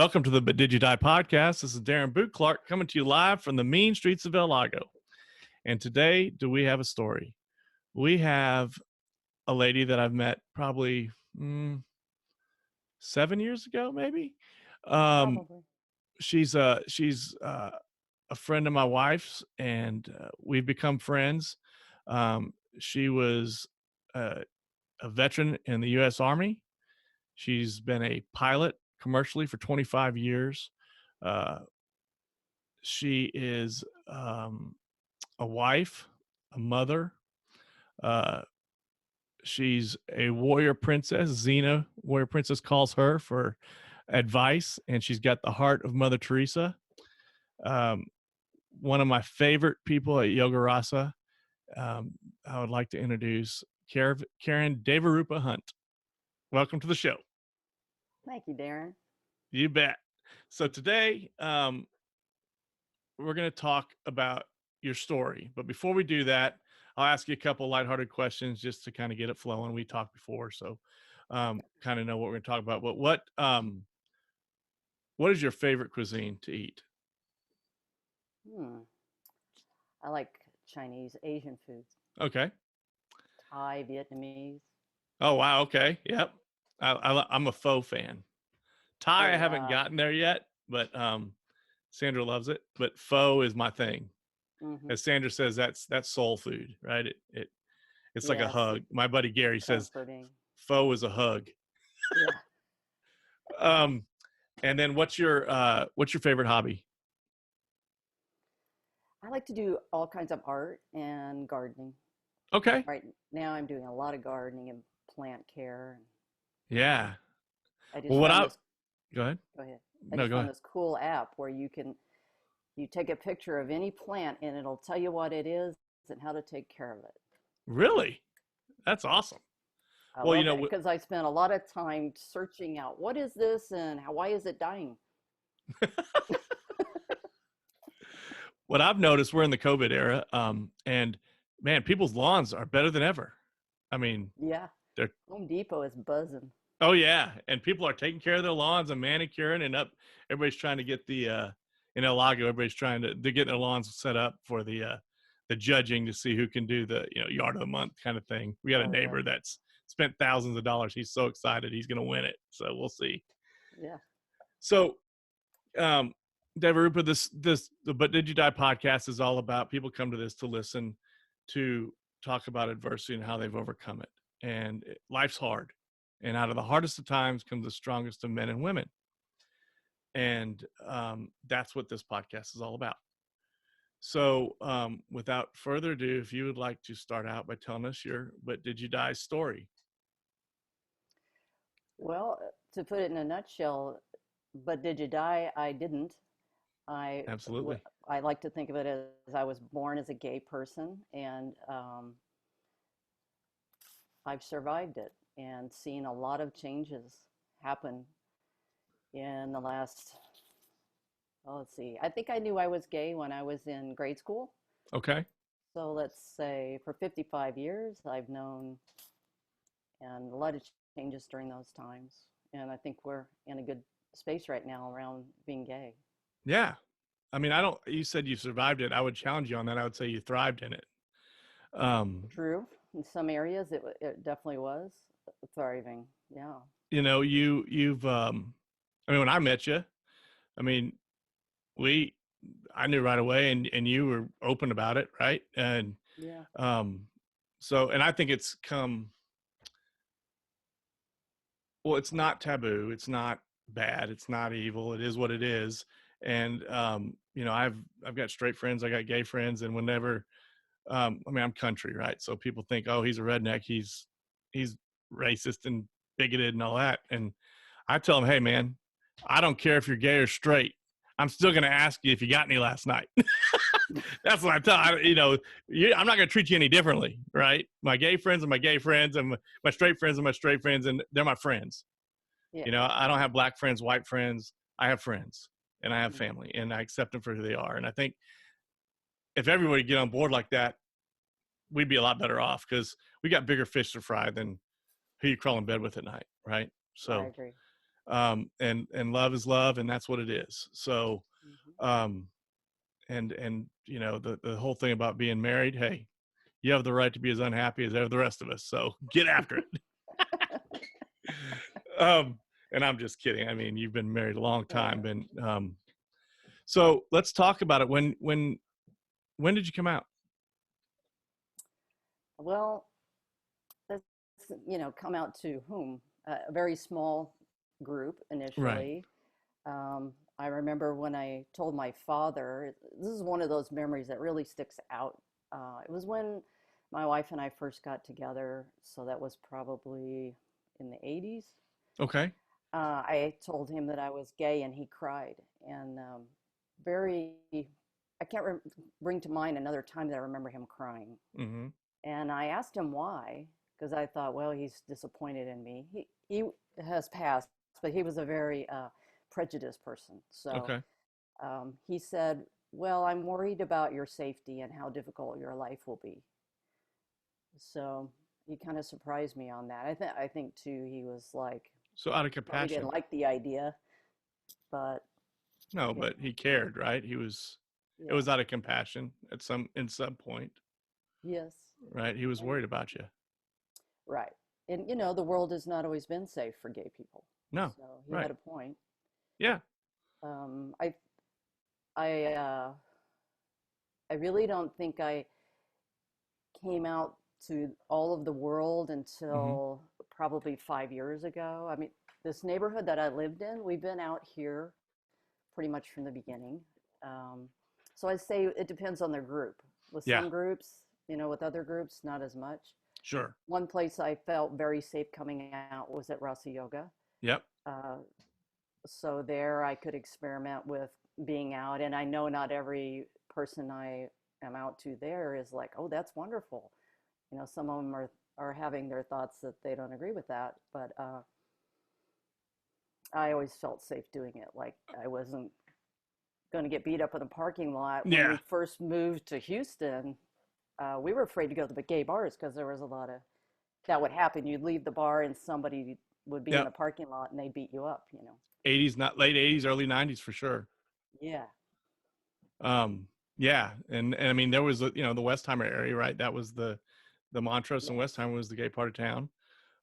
Welcome to the But Did You Die podcast. This is Darren Boot Clark coming to you live from the mean streets of El Lago. And today, do we have a story? We have a lady that I've met probably 7 years ago, maybe. Probably. She's a friend of my wife's, and we've become friends. She was a veteran in the U.S. Army. She's been a pilot commercially for 25 years. She is a wife, a mother. She's a warrior princess. Xena, warrior princess, calls her for advice, and she's got the heart of Mother Teresa. One of my favorite people at Yoga Rasa. I would like to introduce Karen Devarupa Hunt. Welcome to the show. Thank you, Darren. You bet. So today, we're going to talk about your story. But before we do that, I'll ask you a couple lighthearted questions just to kind of get it flowing. We talked before, so kind of know what we're going to talk about. But what is your favorite cuisine to eat? I like Chinese, Asian foods. Okay. Thai, Vietnamese. Oh, wow. Okay. Yep. I'm a pho fan. Thai, I haven't gotten there yet, but Sandra loves it. But pho is my thing. As Sandra says, that's soul food, right? It's like a hug. My buddy Gary says pho is a hug. Yeah. And then what's your favorite hobby? I like to do all kinds of art and gardening. Okay. Right now I'm doing a lot of gardening and plant care. Yeah. I just Go ahead. Go ahead. I just found this cool app where you take a picture of any plant and it'll tell you what it is and how to take care of it. Really? That's awesome. Because I spent a lot of time searching out what is this and why is it dying? What I've noticed, we're in the COVID era, and man, people's lawns are better than ever. I mean, yeah, Home Depot is buzzing. Oh yeah, and people are taking care of their lawns and manicuring, and everybody's trying to get in El Lago, everybody's trying to get their lawns set up for the judging to see who can do the yard of the month kind of thing. We got a neighbor that's spent thousands of dollars. He's so excited he's going to win it. So we'll see. Yeah. So, Devarupa, the But Did You Die podcast is all about people come to this to listen, to talk about adversity and how they've overcome it. And life's hard. And out of the hardest of times comes the strongest of men and women. And that's what this podcast is all about. So without further ado, if you would like to start out by telling us your But Did You Die story. Well, to put it in a nutshell, but did you die? I didn't. Absolutely. I like to think of it as I was born as a gay person, and I've survived it and seen a lot of changes happen in the last, let's see, I think I knew I was gay when I was in grade school. Okay. So let's say for 55 years, I've known, and a lot of changes during those times. And I think we're in a good space right now around being gay. Yeah. I mean, you said you survived it. I would challenge you on that. I would say you thrived in it. True. In some areas, it definitely was thriving. Yeah. You've, I mean, when I met you, I mean, I knew right away, and you were open about it. Right. And, yeah. And I think it's it's not taboo. It's not bad. It's not evil. It is what it is. And, I've got straight friends, I got gay friends, and whenever, I'm country, right? So people think, oh, he's a redneck. He's racist and bigoted and all that. And I tell them, hey man, I don't care if you're gay or straight. I'm still going to ask you if you got any last night. That's what I tell, I'm not going to treat you any differently, right? My gay friends are my gay friends, and my straight friends are my straight friends, and they're my friends. Yeah. I don't have black friends, white friends. I have friends, and I have family, and I accept them for who they are. And I think if everybody get on board like that, we'd be a lot better off, because we got bigger fish to fry than who you crawl in bed with at night, right? So I agree. and love is love, and that's what it is. So, Mhm. um, and you know, the whole thing about being married, hey, you have the right to be as unhappy as the rest of us. So get after it. um, and I'm just kidding. I mean, you've been married a long time, Right. and so let's talk about it. When did you come out? Well, that's, come out to whom? A very small group Right. initially. I remember when I told my father, this is one of those memories that really sticks out. It was when my wife and I first got together, so that was probably in the 80s. Okay. I told him that I was gay, and he cried. And very, I can't bring to mind another time that I remember him crying. Mm-hmm. And I asked him why, because I thought, well, he's disappointed in me. He has passed, but he was a very prejudiced person. So Okay. he said, well, I'm worried about your safety and how difficult your life will be. So he kind of surprised me on that. I think too, he was like, So out of probably didn't compassion. like the idea, but No, you but know, he cared, right? He was. It yeah, was out of compassion at some point, yes, right? He was and worried about you. right, and the world has not always been safe for gay people, No. so he had Right. a point. Yeah. Um, I I I really don't think I came out to all of the world Mm-hmm. until probably 5 years ago. I mean, this neighborhood that I lived in, we've been out here pretty much from the beginning. Um, so I say it depends on their group. With Yeah. some groups, with other groups, not as much. Sure. One place I felt very safe coming out was at Rasa Yoga. Yep. Uh, so there I could experiment with being out. And I know not every person I am out to there is like, oh, that's wonderful. Some of them are having their thoughts that they don't agree with that. But I always felt safe doing it. Like I wasn't going to get beat up in the parking lot. When we Yeah. first moved to Houston, we were afraid to go to the gay bars because there was a lot of that would happen. You'd leave the bar and somebody would be in the Yep. parking lot and they'd beat you up. 80s, not late 80s, early 90s for sure. Yeah. Um, yeah, and I mean there was the Westheimer area, right? That was the Montrose and Yes. Westheimer was the gay part of town.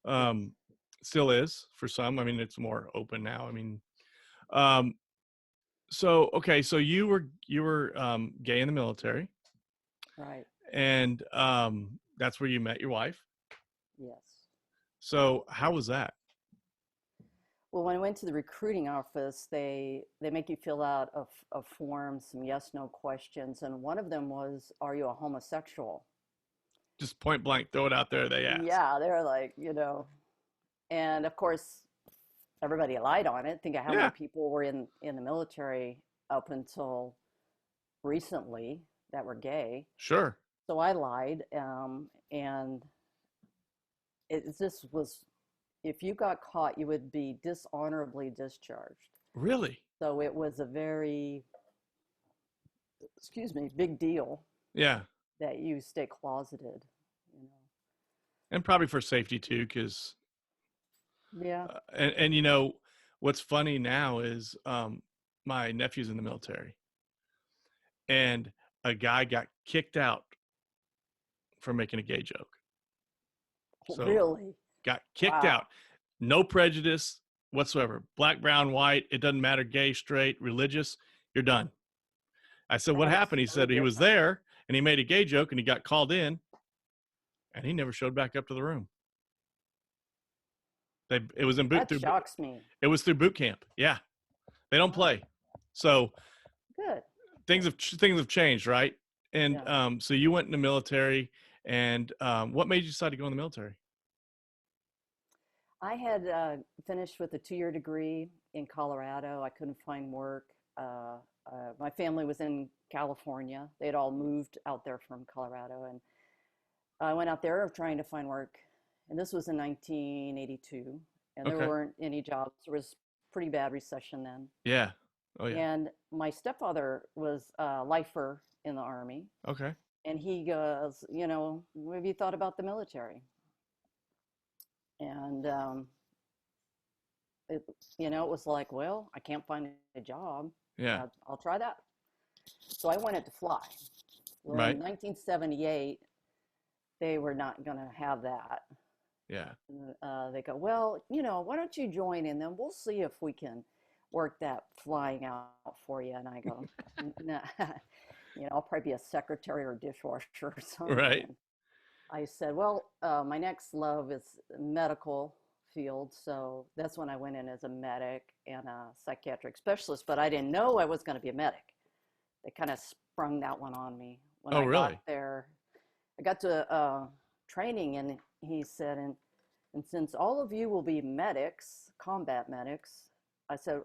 Yes. Um, Still is for some. I mean, it's more open now. I mean, um, so okay, so you were gay in the military, Right. and that's where you met your wife. Yes. So how was that? Well, when I went to the recruiting office, they make you fill out a form, some yes no questions, and one of them was, "Are you a homosexual?" Just point blank, throw it out there. They ask. Yeah, they're like. And of course, everybody lied on it. Think of how many Yeah, people were in the military up until recently that were gay. sure. So I lied, and this was, if you got caught, you would be dishonorably discharged. Really? So it was a very, excuse me, big deal Yeah, that you stay closeted. You know. and probably for safety too, because Yeah. and what's funny now is my nephew's in the military, and a guy got kicked out for making a gay joke. So Really? got kicked Wow. out, no prejudice whatsoever. Black, brown, white, it doesn't matter. Gay, straight, religious, you're done. I said, what That is happened? He so said he was different. there and he made a gay joke and he got called in and he never showed back up to the room. It was in boot That through shocks me. it was through boot camp. Yeah, they don't Wow. play. So Good. things Good. have changed, right? And Yeah. so you went in the military, and what made you decide to go in the military? I had finished with a 2-year degree in Colorado. I couldn't find work. Uh, my family was in California. They'd all moved out there from Colorado, and I went out there trying to find work. And this was in 1982, and there Okay. weren't any jobs. There was pretty bad recession then. Yeah. Oh yeah. And my stepfather was a lifer in the Army, Okay. and he goes, have you thought about the military? And it, it was like, well, I can't find a job. Yeah. I'll try that. So I wanted to fly. Well, in Right. 1978, they were not going to have that. Yeah. They go, well, why don't you join and then we'll see if we can work that flying out for you. And I go, nah, I'll probably be a secretary or dishwasher or something. Right. And I said, well, my next love is medical field. So that's when I went in as a medic and a psychiatric specialist, but I didn't know I was going to be a medic. They kind of sprung that one on me when Oh, I got really? there. I got to training, and he said, and since all of you will be medics, combat medics, I said,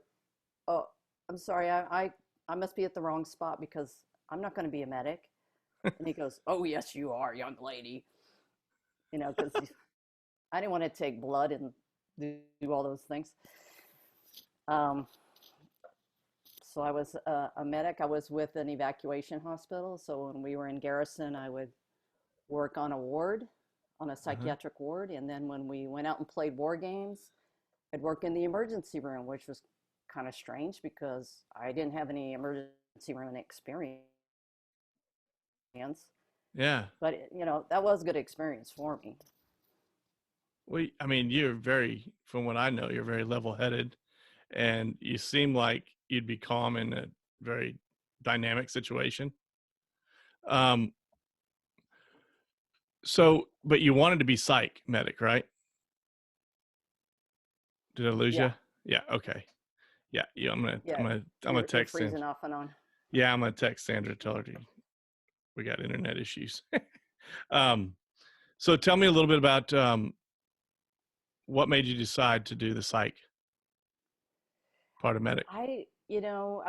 oh, I'm sorry, I must be at the wrong spot because I'm not going to be a medic. And he goes, oh, yes, you are, young lady. Because I didn't want to take blood and do all those things. Um, so I was a medic. I was with an evacuation hospital. So when we were in garrison, I would work on a ward, on a Uh-huh. psychiatric ward. And then when we went out and played war games, I'd work in the emergency room, which was kind of strange because I didn't have any emergency room experience. Yeah. But, that was a good experience for me. Well, I mean, you're very, from what I know, you're very level-headed, and you seem like you'd be calm in a very dynamic situation. Um, so, but you wanted to be psych medic, right? Did I lose Yeah. you? Yeah. Okay. Yeah. Yeah. Yeah. I'm gonna You're text Sandra. freezing off and on. Yeah. I'm gonna text Sandra. Tell her we got internet issues. um, so tell me a little bit about what made you decide to do the psych part of medic. I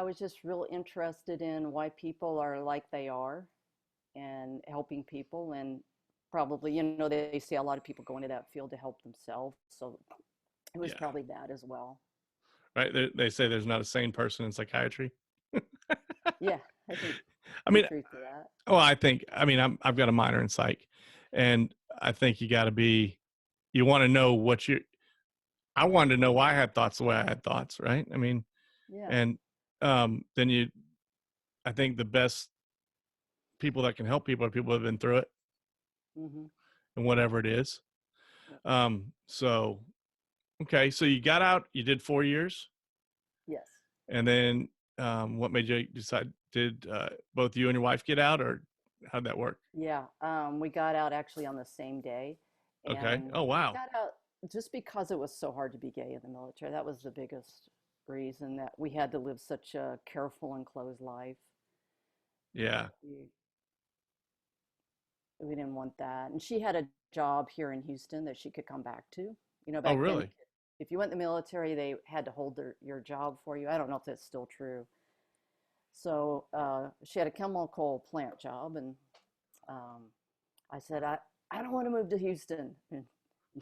was just real interested in why people are like they are and helping people. And probably, they see a lot of people go into that field to help themselves. So it was Yeah. probably that as well. Right. They say there's not a sane person in psychiatry. Yeah, I think I some mean, truth to that. well, I've got a minor in psych, and I think you got to be. You want to know what you. I wanted to know why I had thoughts the way I had thoughts, right? I mean, Yeah. and then you. I think the best people that can help people are people who have been through it Hmm. and whatever it is. Yep. So okay, so you got out. You did 4 years, Yes. and then what made you decide? Did both you and your wife get out, or how'd that work? Yeah. We got out actually on the same day. Okay. And Oh we wow. got out just because it was so hard to be gay in the military. That was the biggest reason that we had to live such a careful and closed life. Yeah. We, we didn't want that. And she had a job here in Houston that she could come back to. Oh Back then, really? if you went in the military, they had to hold your job for you. I don't know if that's still true. So she had a chemical plant job, and um, I said, I don't want to move to Houston. And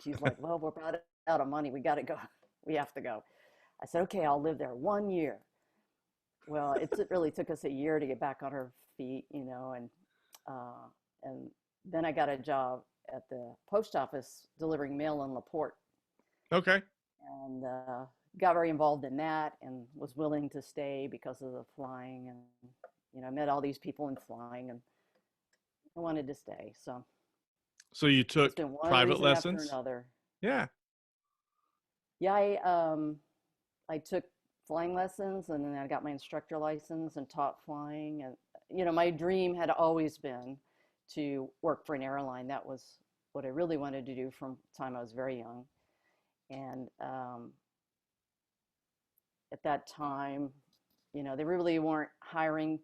she's like, well, we're about out of money. We got to go. We have to go. I said, okay, I'll live there 1 year. Well, it really took us a year to get back on our feet, uh, and then I got a job at the post office delivering mail in LaPorte, Okay. and got very involved in that, and was willing to stay because of the flying, and I met all these people in flying, and I wanted to stay. So So you it's took been one private reason after lessons? another. Yeah. Yeah, I took flying lessons, and then I got my instructor license and taught flying. And my dream had always been to work for an airline. That was what I really wanted to do from the time I was very young. And at that time, they really weren't hiring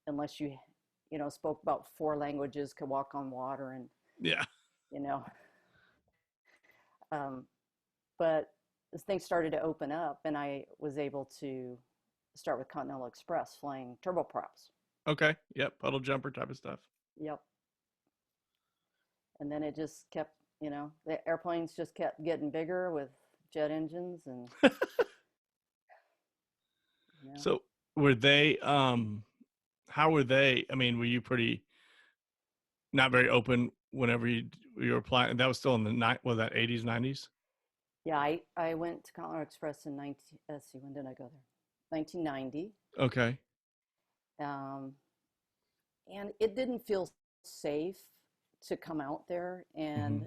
unless you spoke about four languages, could walk on water, and Yeah. you know. Um, but as things started to open up, and I was able to start with Continental Express flying turboprops. Okay. Yep. Puddle jumper type of stuff. Yep. And then it just kept, the airplanes just kept getting bigger with jet engines, and you know, So were they how were they? I mean, were you pretty not very open whenever you were applying? That was still in the night was that 80s, 90s? Yeah, I went to Colorado Express in 19, let's see, when did I go there? 1990. Okay. Um, and it didn't feel safe to come out there. Hmm. And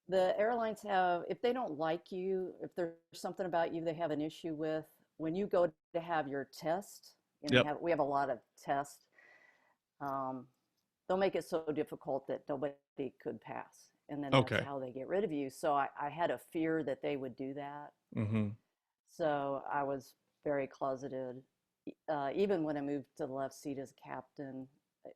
the airlines have, if they don't like you, if there's something about you they have an issue with, when you go to have your test, Yep. we have a lot of tests, um, they'll make it so difficult that nobody could pass. And then that's Okay. how they get rid of you. So I had a fear that they would do that. Hmm. So I was very closeted. Even when I moved to the left seat as captain,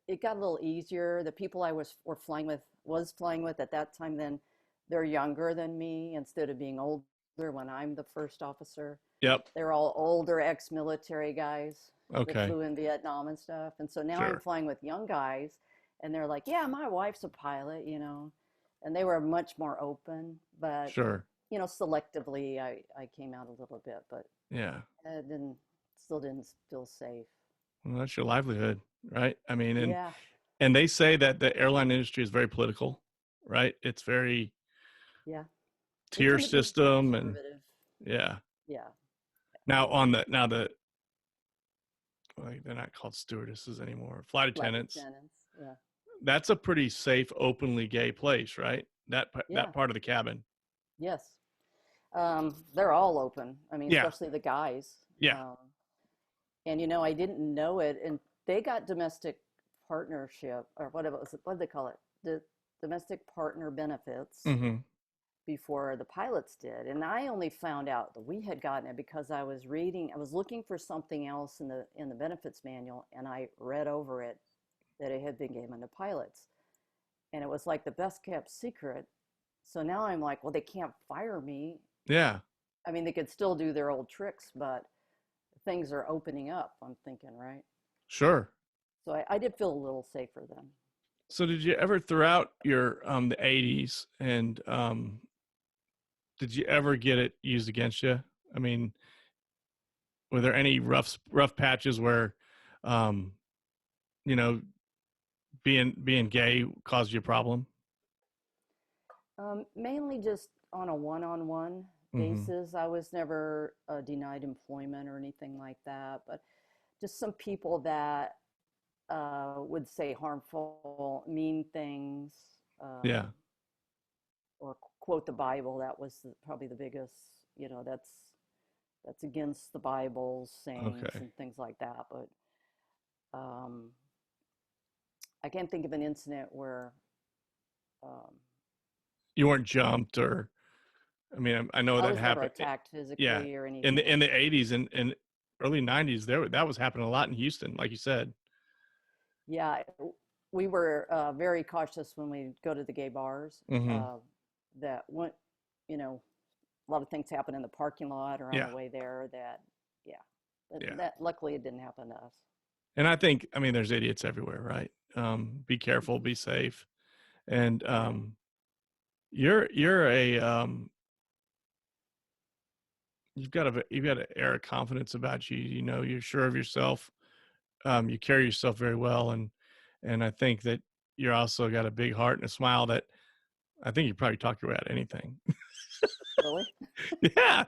it got a little easier. The people I was flying with at that time, then they're younger than me instead of being older when I'm the first officer. Yep. They're all older ex-military guys that Okay. flew in Vietnam and stuff. And so now I'm Sure. flying with young guys, and they're like, "Yeah, my wife's a pilot," and they were much more open. But Sure. selectively, I came out a little bit, but Yeah. it didn't feel safe. Well, that's your livelihood, right? I mean, Yeah, and they say that the airline industry is very political, right? It's very yeah. They tier tend to be system, and conservative. yeah. Yeah, Now the like, they're not called stewardesses anymore. Flight flight attendants. attendants. Yeah, That's a pretty safe, openly gay place, right? That yeah, part of the cabin. yes. They're all open. I mean, Yeah. especially the guys. Yeah. Um, and I didn't know it, and they got domestic partnership, or what it was. What did they call it? The domestic partner benefits Hmm. before the pilots did. And I only found out that we had gotten it because I was looking for something else in the benefits manual, and I read over it that it had been given to pilots. And it was like the best kept secret. So now I'm like, well, they can't fire me. Yeah. I mean, they could still do their old tricks, but things are opening up, I'm thinking, right? Sure. So I did feel a little safer then. So did you ever throughout your the 80s and did you ever get it used against you? I mean, were there any rough patches where um you know being gay caused you a problem? Mainly just on a one-on-one Hmm. basis. I was never denied employment or anything like that, but just some people that would say harmful, mean things, Yeah. or quote the Bible. That was probably the biggest. That's against the Bible's sayings Okay. and things like that. But um, I can't think of an incident where, um, You weren't jumped, or I mean, I know I that was never happened. attacked Yeah, physically or in anything the like that. 80s and early 90s, that was happening a lot in Houston, like you said. Yeah, we were very cautious when we go to the gay bars. Hmm. Uh, that went, a lot of things happen in the parking lot or on the Yeah. way there. Yeah, Yeah. that luckily it didn't happen to us. And I think, I mean, there's idiots everywhere, right? Be careful, Mhm. be safe. And Yeah, you're a you've got an air of confidence about you. You know, you're sure of yourself. You carry yourself very well, and I think that you're also got a big heart and a smile that I think you probably talk your way out of anything. really. Yeah,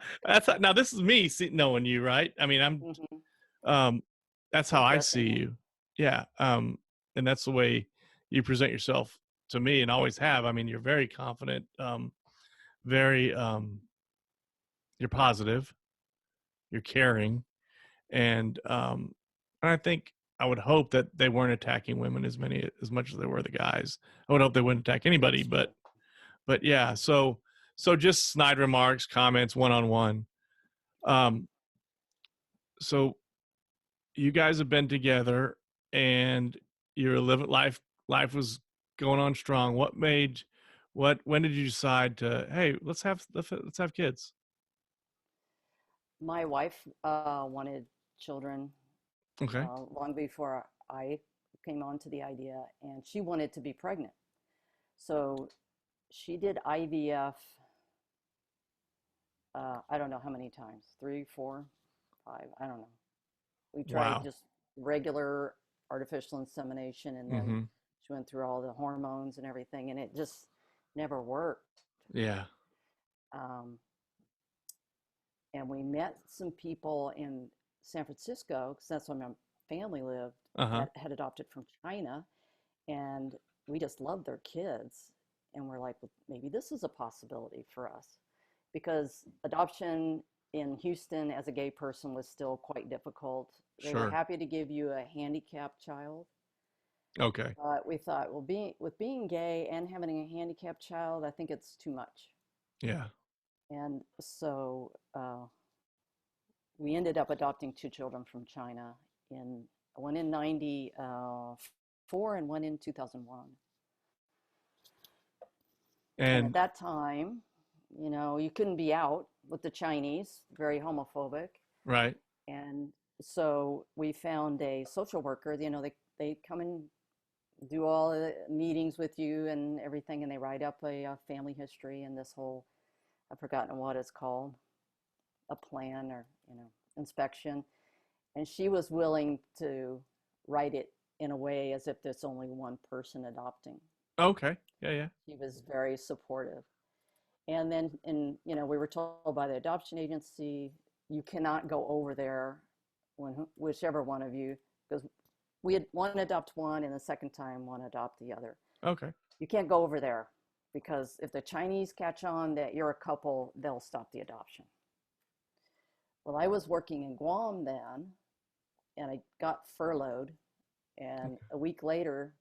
now this is me knowing you, right? I mean, Hmm. um, that's how I see Interesting. Yeah. you. Yeah, and that's the way you present yourself to me, and always have. I mean, you're very confident, very you're positive, you're caring, and I think I would hope that they weren't attacking women as much as they were the guys. I would hope they wouldn't attack anybody, That's true. but yeah. So just snide remarks, comments, one on one. Um, so you guys have been together, and you're living life. Life was going on strong. What made what? When did you decide to? Hey, let's have kids. My wife wanted children Okay. long before I came on to the idea, and she wanted to be pregnant. So she did IVF. I don't know how many times, three, four, five. I don't know. We tried Wow. just regular artificial insemination, and then Mm-hmm. she went through all the hormones and everything, and it just never worked. Yeah. Um, and we met some people in San Francisco because that's where my family lived, Uh-huh. that had adopted from China, and we just loved their kids. And we're like, well, maybe this is a possibility for us because adoption in Houston as a gay person was still quite difficult. They were Sure. happy to give you a handicapped child, Okay. but we thought, well, being gay and having a handicapped child, I think it's too much. Yeah. And so we ended up adopting two children from China, in one in 94 and one in 2001. And at And that time, you couldn't be out with the Chinese, very homophobic. right. And so we found a social worker. They come and do all the meetings with you and everything, and they write up a family history and this whole, I've forgotten what it's called, a plan or inspection. And she was willing to write it in a way as if there's only one person adopting. Okay. Yeah, yeah. She was very supportive. And then, we were told by the adoption agency, you cannot go over there whichever one of you, because we had one adopt one, and the second time one adopt the other. Okay. You can't go over there because if the Chinese catch on that you're a couple, they'll stop the adoption. Well, I was working in Guam then, and I got furloughed. And a week later,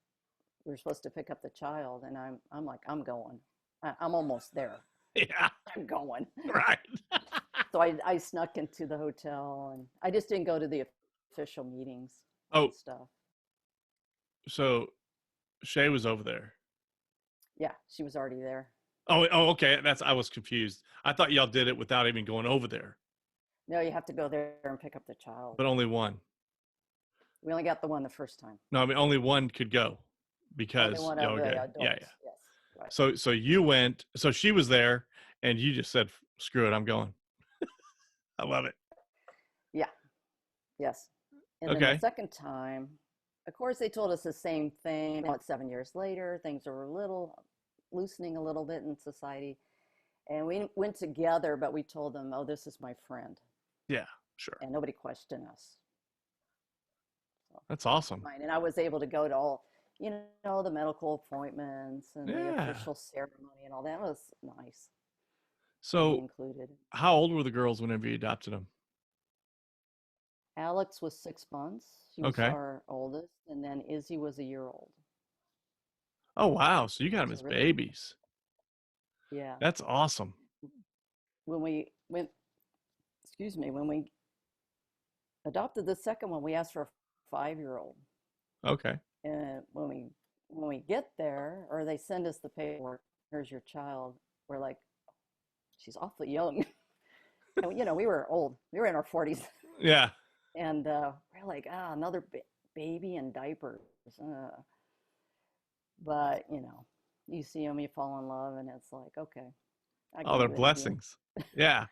we were supposed to pick up the child, and I'm like, I'm going. I'm almost there. Yeah. I'm going. Right. So I snuck into the hotel, and I just didn't go to the official meetings Oh, and stuff. so Shay was over there. Yeah, she was already there. Okay. I was confused. I thought y'all did it without even going over there, No, you have to go there and pick up the child. but only one. We only got the one the first time. No, I mean only one could go Only because one y'all of were the gay. Yeah, yeah. adults. Yes, right. So you went. So she was there, and you just said, "Screw it, I'm going." I love it. Yeah, yes. And then the Okay. second time, of course, they told us the same thing. About 7 years later, things are loosening a little bit in society. And we went together, but we told them, oh, this is my friend. Yeah. Sure. And nobody questioned us. So That's that was awesome. fine. And I was able to go to all, the medical appointments and the Yeah. official ceremony and all that. It was nice to be So included. how old were the girls whenever you adopted them? Alex was 6 months. She was Okay. our oldest. And then Izzy was a year old. Oh wow. So you got them So as really, babies. yeah. That's awesome. When we went, excuse me, when we adopted the second one, we asked for a 5-year-old. Okay. And when we get there, or they send us the paperwork, here's your child, we're like, she's awfully young. And we were old. We were in our 40s. Yeah. And we're like, another baby in diapers. But you see them, you fall in love, and it's like, okay, I Oh, can they're do it again. blessings. Yeah.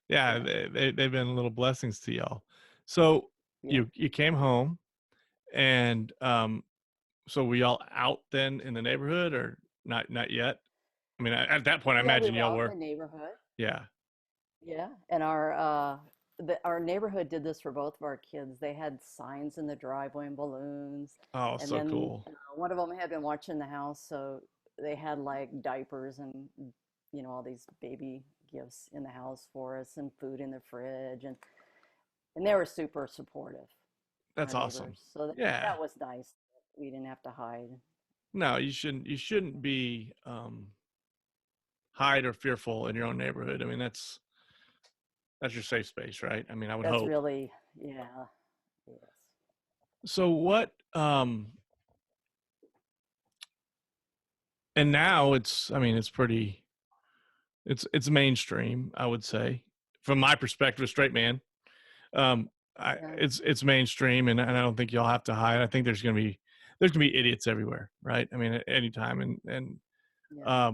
Yeah. Yeah, They've been little blessings to y'all. So yeah, you came home, and so were y'all out then in the neighborhood, or not yet? I mean, at that point, I yeah. We imagine were y'all out in the were. neighborhood. Yeah. Yeah, and our neighborhood did this for both of our kids. They had signs in the driveway and balloons, Oh, and so then cool. one of them had been watching the house, so they had like diapers and all these baby gifts in the house for us and food in the fridge, and they were super supportive, That's our awesome. neighbors. So Yeah. that was nice. We didn't have to hide. No, you shouldn't. You shouldn't be hide or fearful in your own neighborhood. I mean, that's your safe space, right? I mean, I would That's hope. really, yeah, yes, So what? And now it's. I mean, it's pretty. It's mainstream. I would say, from my perspective, a straight man. Um, yeah, it's mainstream, and I don't think y'all have to hide. I think there's gonna be idiots everywhere, right? I mean, at any time, and yeah,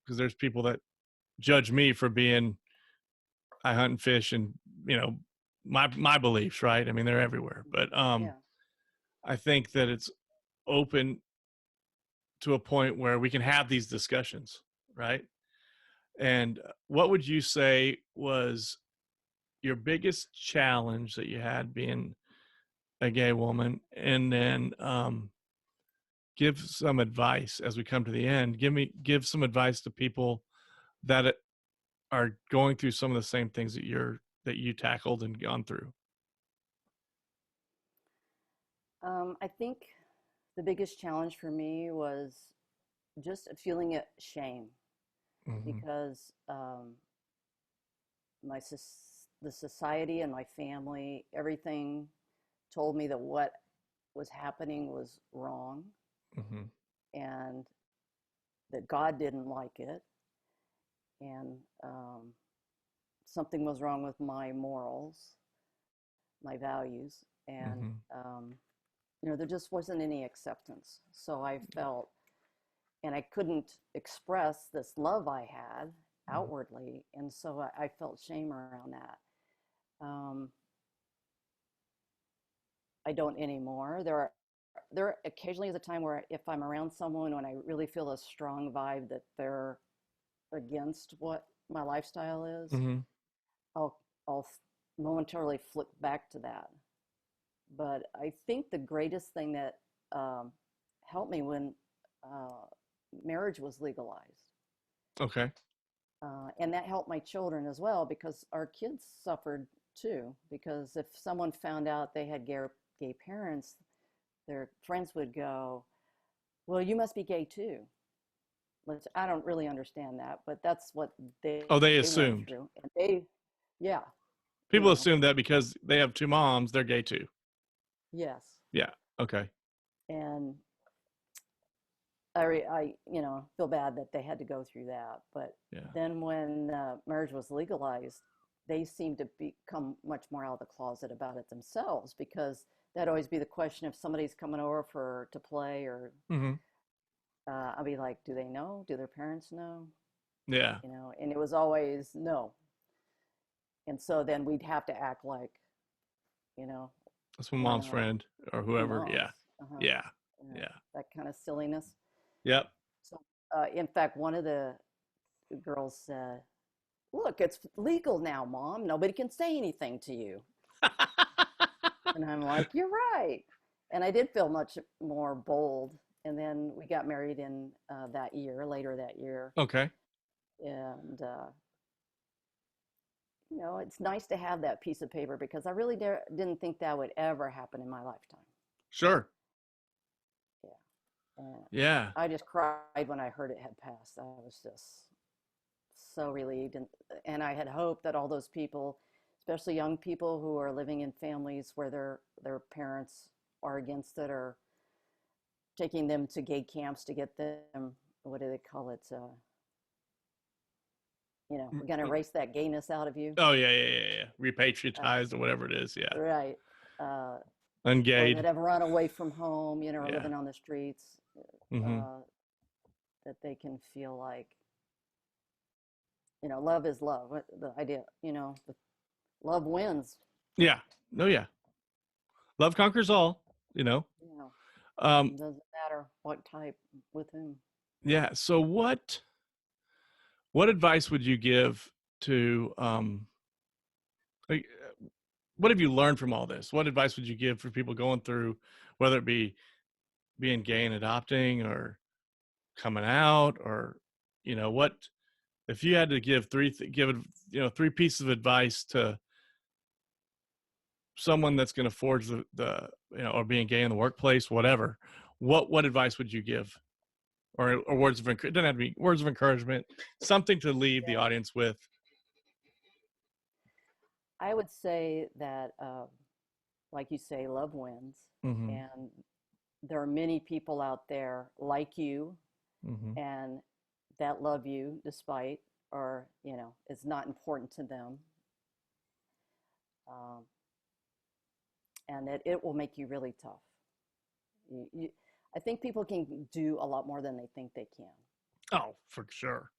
because there's people that judge me for being I hunt and fish and you know my beliefs, right? I mean, they're everywhere, but yeah, I think that it's open to a point where we can have these discussions, right? And what would you say was your biggest challenge that you had being a gay woman? And then give some advice as we come to the end. Give some advice to people that are going through some of the same things that you tackled and gone through. I think the biggest challenge for me was just feeling shame Hmm. because the society and my family, everything told me that what was happening was wrong Hmm. and that God didn't like it, and something was wrong with my morals, my values, and Hmm. there just wasn't any acceptance. So I felt, and I couldn't express this love I had outwardly, and so I felt shame around that. Um, I don't anymore. There occasionally is a time where if I'm around someone when I really feel a strong vibe that they're against what my lifestyle is, Hmm. I'll I'll momentarily flip back to that. But I think the greatest thing that um, helped me when uh, marriage was legalized, Okay. and that helped my children as well because our kids suffered too. Because if someone found out they had gay parents, their friends would go, "Well, you must be gay too." Which I don't really understand that, but that's what Oh, they they went assumed. through, and yeah, you People know, assume that because they have two moms, they're gay too. yes, Yeah. Okay. and I feel bad that they had to go through that. But Yeah. then when marriage was legalized, they seemed to become much more out of the closet about it themselves because that'd always be the question if somebody's coming over to play or Hmm. I'd be like, do they know? Do their parents know? Yeah. And it was always no. And so then we'd have to act like, you know, That's my we're mom's not friend or two whoever. moms. Yeah. Uh-huh. Yeah. Yeah. That kind of silliness. Yep. So, in fact, one of the girls said, "Look, it's legal now, Mom. Nobody can say anything to you." And I'm like, "You're right." And I did feel much more bold. And then we got married in that year, later that year. Okay. And, it's nice to have that piece of paper because I really didn't think that would ever happen in my lifetime. Sure. Yeah. And Yeah. I just cried when I heard it had passed. I was just so relieved, and I had hoped that all those people, especially young people who are living in families where their parents are against it, or taking them to gay camps to get them, what do they call it? We're going to erase that gayness out of you. Oh yeah, yeah, yeah, yeah. Uh, Repatriatized or whatever it is. Yeah. right. Uh, or that Ungayed. have run away from home, or Yeah. living on the streets, Hmm. uh, that they can feel like, love is love. The idea, love wins. Yeah. No. Yeah. Love conquers all. You know. You know, Um. it doesn't matter what type with whom. Yeah. So what advice would you give to like, what have you learned from all this? What advice would you give for people going through, whether it be being gay and adopting or coming out, or what if you had to give three pieces of advice to someone that's going to forge the or being gay in the workplace, whatever, what advice would you give, or words of it doesn't have to be words of encouragement, something to leave the Yeah. audience with. I would say that, like you say, love wins. Hmm. And there are many people out there like you Hmm. and that love you despite, or, it's not important to them. Um, and that it will make you really tough. I think people can do a lot more than they think they can. Oh, for sure.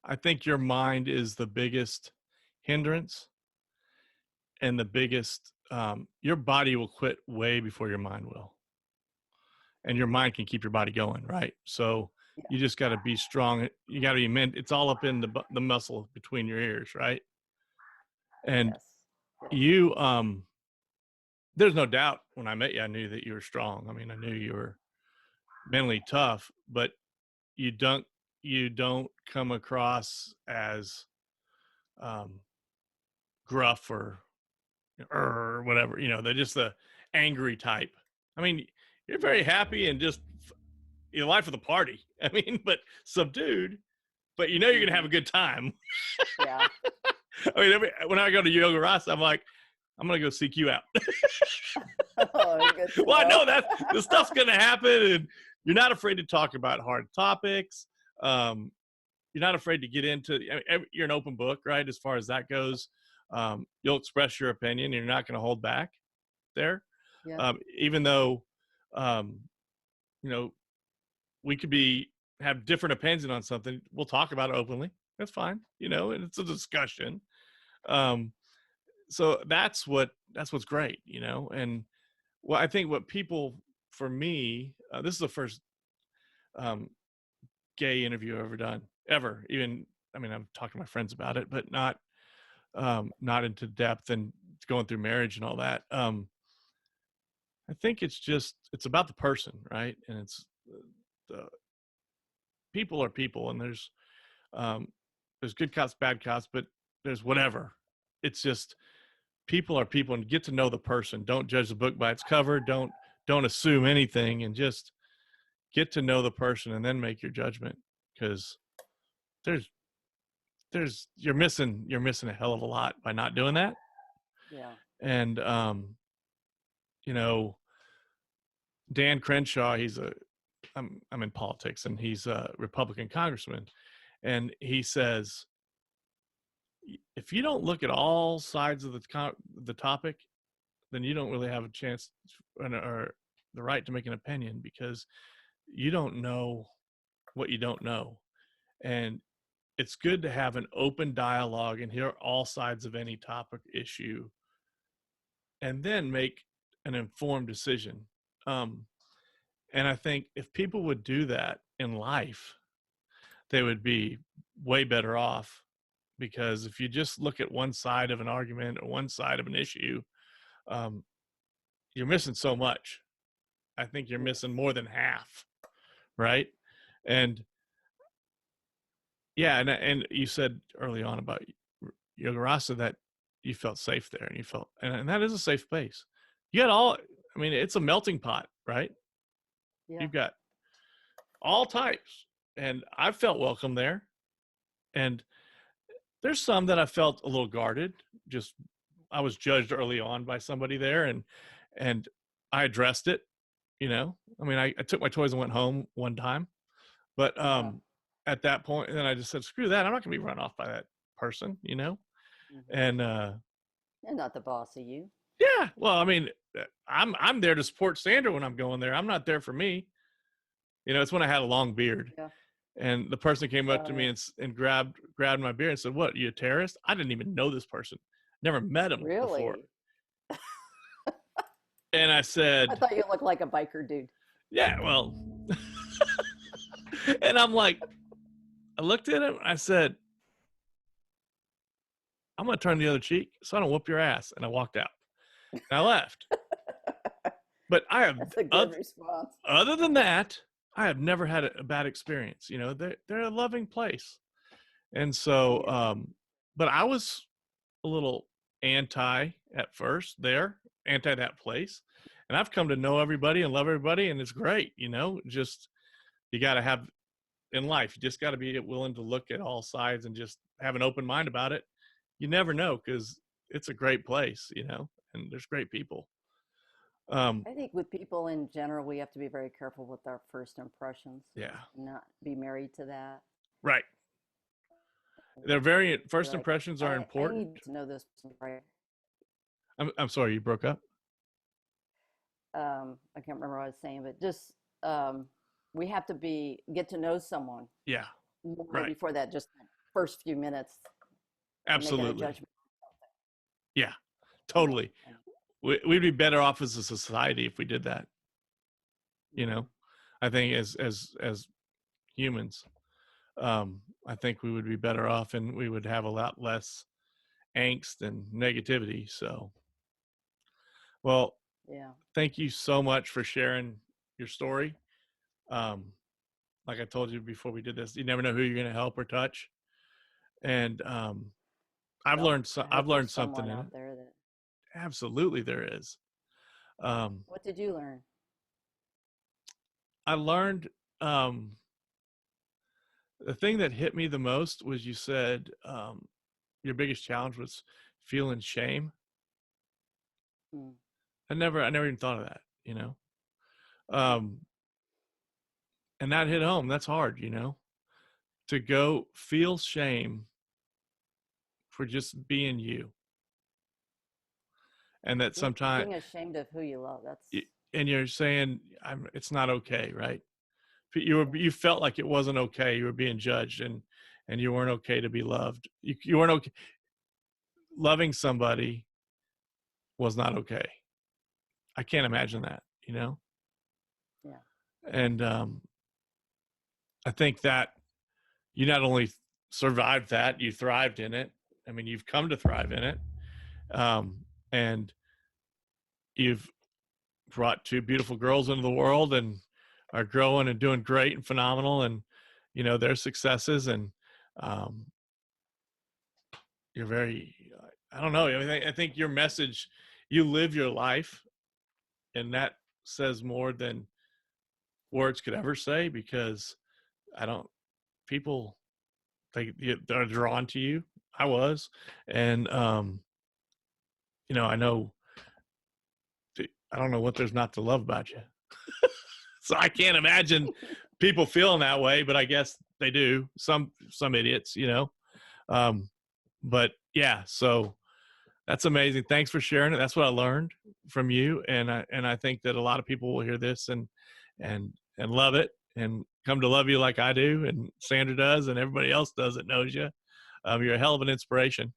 I think your mind is the biggest hindrance, and the biggest your body will quit way before your mind will, and your mind can keep your body going, right? So Yeah. You just got to be strong. You got to be meant. It's all up in the muscle between your ears, right? And Yes. Yes. you, there's no doubt when I met you, I knew that you were strong. I mean, I knew you were mentally tough, but you don't, you don't come across as um, gruff or whatever. You know, they're just the angry type. I mean, you're very Yes. happy and just your life of the party. I mean, but subdued. But you know you're gonna have Hmm. a good time. Yeah. I mean, when I go to Yoga Rasa, I'm like, I'm gonna go seek you out. Oh, good to Well, I know. know that the stuff's gonna happen, and you're not afraid to talk about hard topics. Um, you're not afraid to get into. I mean, you're an open book, right? As far as that goes, you'll express your opinion. And you're not going to hold back there, Yeah. even though um, you know we could be have different opinions on something. We'll talk about it openly. That's fine, you know, and it's a discussion. Um, so that's what's great, you know. And well, I think what people, for me, this is the first um, gay interview I've ever done, ever. Even I mean, I've talked to my friends about it, but not into depth and going through marriage and all that. I think it's about the person, right? And it's the people are people, and um, there's good cops, bad cops, but there's whatever. It's just people are people, and get to know the person. Don't judge the book by its cover. Don't assume anything, and just get to know the person, and then make your judgment. Because there's you're missing a hell of a lot by not doing that. Yeah. And you know, Dan Crenshaw, I'm in politics, and he's a Republican congressman, and he says if you don't look at all sides of the topic, then you don't really have a chance or the right to make an opinion, because you don't know what you don't know. And it's good to have an open dialogue and hear all sides of any topic issue, and then make an informed decision. Um, and I think if people would do that in life, they would be way better off. Because if you just look at one side of an argument or one side of an issue, um, you're missing so much. I think you're Yes. missing more than half, right? And yeah, and you said early on about Yoga Rasa that you felt safe there, and you felt, and that is a safe place. You got all, I mean, it's a melting pot, right? Yeah. You've got all types, and I felt welcome there. And there's some that I felt a little guarded. Just I was judged early on by somebody there, and I addressed it. You know, I mean, I took my toys and went home one time, but Yeah. at that point, then I just said, screw that. I'm not gonna be run off by that person. You know, Hmm. and They're not the boss of you. yeah, well, I mean, I'm there to support Sandra when I'm going there. I'm not there for me. You know, it's when I had a long beard, Yeah. and the person came up to me Yeah. and grabbed my beard and said, "What? You a terrorist?" I didn't even know this person, never met him before, Really? and I I said, thought you looked like a biker dude. "Yeah, well," and I'm like, I looked at him, I said, "I'm gonna turn the other cheek so I don't whoop your ass," and I walked out and I left. But I have That's a good response. other than that, I have never had a bad experience. You know, they're a loving place. And so, Yeah. but I was a little anti at first there, anti that place. And I've come to know everybody and love everybody, and it's great. You know, just you got to have in life, you just got to be willing to look at all sides and just have an open mind about it. You never know, because it's a great place, you know, and there's great people. Um, I think with people in general, we have to be very careful with our first impressions yeah, and not be married to that. right. They're very Be first like, impressions are I important. need to know this person, right? I'm sorry, you broke up. I can't remember what I was saying, but just um, we have to get to know someone Yeah, more right. before that, just that first few minutes and making a Absolutely. judgment, Yeah, you know. totally. We'd be better off as a society if we did that. You Yeah. know, I think as humans. I think we would be better off and we would have a lot less angst and negativity. So, well, Yeah. thank you so much for sharing your story. Um, like I told you before we did this, you never know who you're going to help or touch. And Well, I I've hope learned there's something someone in it. out there that. Absolutely, there is. Um, What did you learn? I learned the thing that hit me the most was you said your biggest challenge was feeling shame. Hmm. I never even thought of that, you know. Yeah. Um, and that hit home. That's hard, to go feel shame for just being you, and that sometimes, Being ashamed of who you love. That's. and you're saying it's not okay, right? Yeah. You felt like it wasn't okay. You were being judged, and you weren't okay to be loved. You weren't okay. Loving somebody was not okay. I can't imagine that. Yeah. And I think that you not only survived that, you thrived in it. I mean, you've come to thrive in it, and you've brought two beautiful girls into the world and are growing and doing great and phenomenal, and their successes. And um, you're very, I don't know. I think your message, you live your life, and that says more than words could ever say, because I don't people they're drawn to you. I was, and I know I don't know what there's not to love about you. So I can't imagine people feeling that way, but I guess they do. Some idiots. Um, but yeah, so that's amazing. Thanks for sharing it. That's what I learned from you, and I think that a lot of people will hear this and love it and come to love you like I do, and Sandra does, and everybody else does that knows you. You're a hell of an inspiration,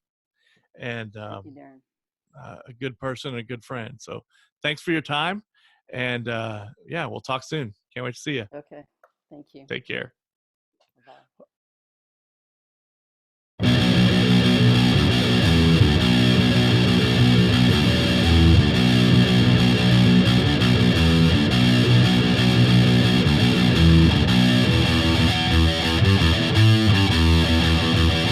and Thank you, Darren. a good person and a good friend. So thanks for your time, and yeah, we'll talk soon. Can't wait to see you. Okay. Thank you. Take care.